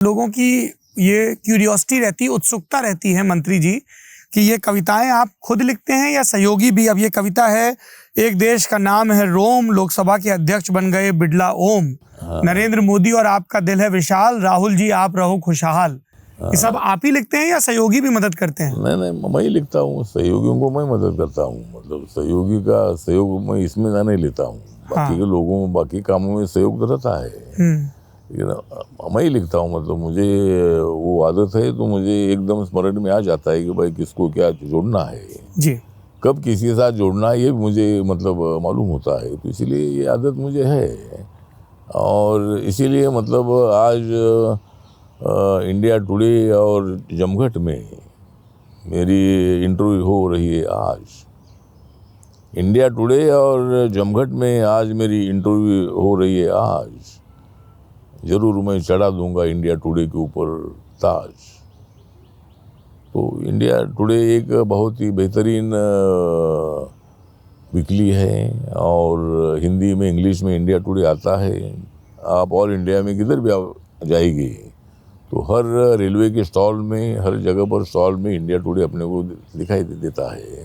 लोगों की ये क्यूरियोसिटी रहती है, उत्सुकता रहती है मंत्री जी कि ये कविताएं आप खुद लिखते हैं या सहयोगी भी। अब ये कविता है, एक देश का नाम है रोम, लोकसभा के अध्यक्ष बन गए बिड़ला ओम, नरेंद्र मोदी और आपका दिल है विशाल, राहुल जी आप रहो खुशहाल। ये सब आप ही लिखते हैं या सहयोगी भी मदद करते हैं? नहीं, मैं ही लिखता हूँ, सहयोगियों को मैं मदद करता हूँ। मतलब सहयोगी का सहयोग मैं इसमें नहीं लेता हूँ। बाकी के लोगों बाकी कामों में सहयोग तो रहता है, लेकिन मैं ही लिखता हूँ। मतलब मुझे वो आदत है, तो मुझे एकदम स्मरण में आ जाता है कि भाई किसको क्या जोड़ना है जी, कब किसी के साथ जोड़ना है, ये मुझे मतलब मालूम होता है। तो इसीलिए ये आदत मुझे है। और इसीलिए मतलब आज इंडिया टुडे और जमघट में मेरी इंटरव्यू हो रही है। आज इंडिया टुडे और जमघट में आज मेरी इंटरव्यू हो रही है। आज ज़रूर मैं चढ़ा दूंगा इंडिया टुडे के ऊपर ताज। तो इंडिया टुडे एक बहुत ही बेहतरीन वीकली है, और हिंदी में इंग्लिश में इंडिया टुडे आता है। आप ऑल इंडिया में किधर भी आप जाएंगे तो हर रेलवे के स्टॉल में, हर जगह पर स्टॉल में इंडिया टुडे अपने को दिखाई देता है।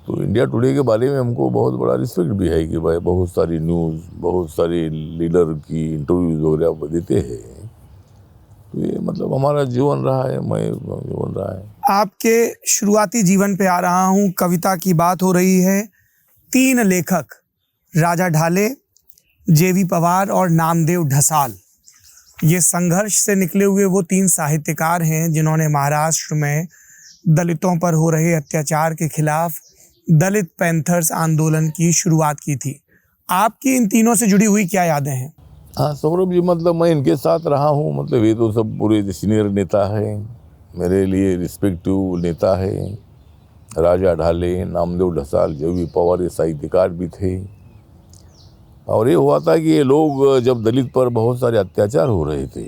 तो इंडिया टुडे के बारे में हमको बहुत बड़ा रिस्पेक्ट भी है कि भाई बहुत सारी न्यूज़, बहुत सारे लीडर की इंटरव्यूज़ वगैरह देते हैं। तो ये मतलब हमारा जीवन रहा है, मैं जीवन रहा है। आपके शुरुआती जीवन पे आ रहा हूँ। कविता की बात हो रही है। 3 लेखक, राजा ढाले, जेवी पवार और नामदेव ढसाल, ये संघर्ष से निकले हुए वो 3 साहित्यकार हैं जिन्होंने महाराष्ट्र में दलितों पर हो रहे अत्याचार के खिलाफ दलित पैंथर्स आंदोलन की शुरुआत की थी। आपकी इन तीनों से जुड़ी हुई क्या यादें हैं? हाँ सौरभ जी, मतलब मैं इनके साथ रहा हूँ। मतलब ये तो सब पूरे सीनियर नेता है, मेरे लिए रिस्पेक्टिव नेता है। राजा ढाले, नामदेव ढसाल, जेवी पवार ये साहित्यकार भी थे। और ये हुआ था कि ये लोग जब दलित पर बहुत सारे अत्याचार हो रहे थे,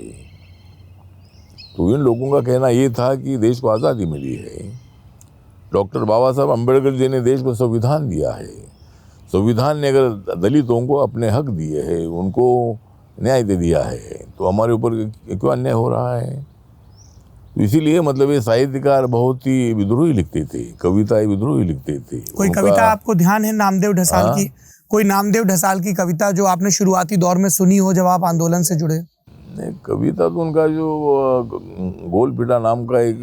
तो इन लोगों का कहना ये था कि देश को आज़ादी मिली है, डॉक्टर बाबा साहब अम्बेडकर जी ने देश को संविधान दिया है, संविधान ने अगर दलितों को अपने हक दिए हैं, उनको न्याय दे दिया है, तो हमारे ऊपर क्यों अन्याय हो रहा है। तो इसीलिए मतलब ये साहित्यकार बहुत ही विद्रोही लिखते थे, कविताएं विद्रोही लिखते थे। कोई कविता आपको ध्यान है नामदेव ढसाल की? कोई नामदेव ढसाल की कविता जो आपने शुरुआती दौर में सुनी हो जब आप आंदोलन से जुड़े? नहीं, कविता तो उनका जो गोलपीटा नाम का एक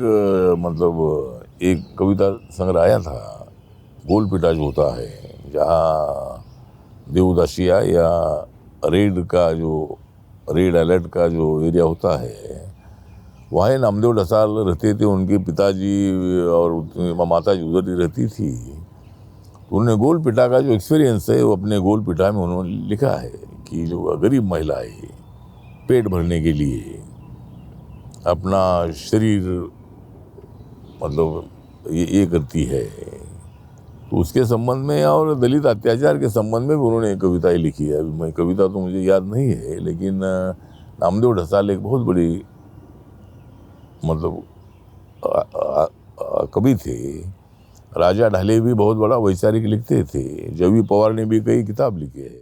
मतलब एक कविता संग्रह आया था। गोलपीटा जो होता है, जहाँ देवदासिया या रेड अलर्ट का जो एरिया होता है, वहाँ नामदेव ढसाल रहते थे। उनके पिताजी और माता जी उधर ही रहती थी। तो उन्होंने गोलपीटा का जो एक्सपीरियंस है वो अपने गोलपीटा में उन्होंने लिखा है कि जो गरीब महिलाएं पेट भरने के लिए अपना शरीर मतलब ये करती है, तो उसके संबंध में और दलित अत्याचार के संबंध में भी उन्होंने कविताएं लिखी है। अभी मैं कविता तो मुझे याद नहीं है, लेकिन नामदेव ढसाल एक बहुत बड़ी मतलब कवि थे। राजा ढाले भी बहुत बड़ा वैचारिक लिखते थे। जेवी पवार ने भी कई किताब लिखे हैं।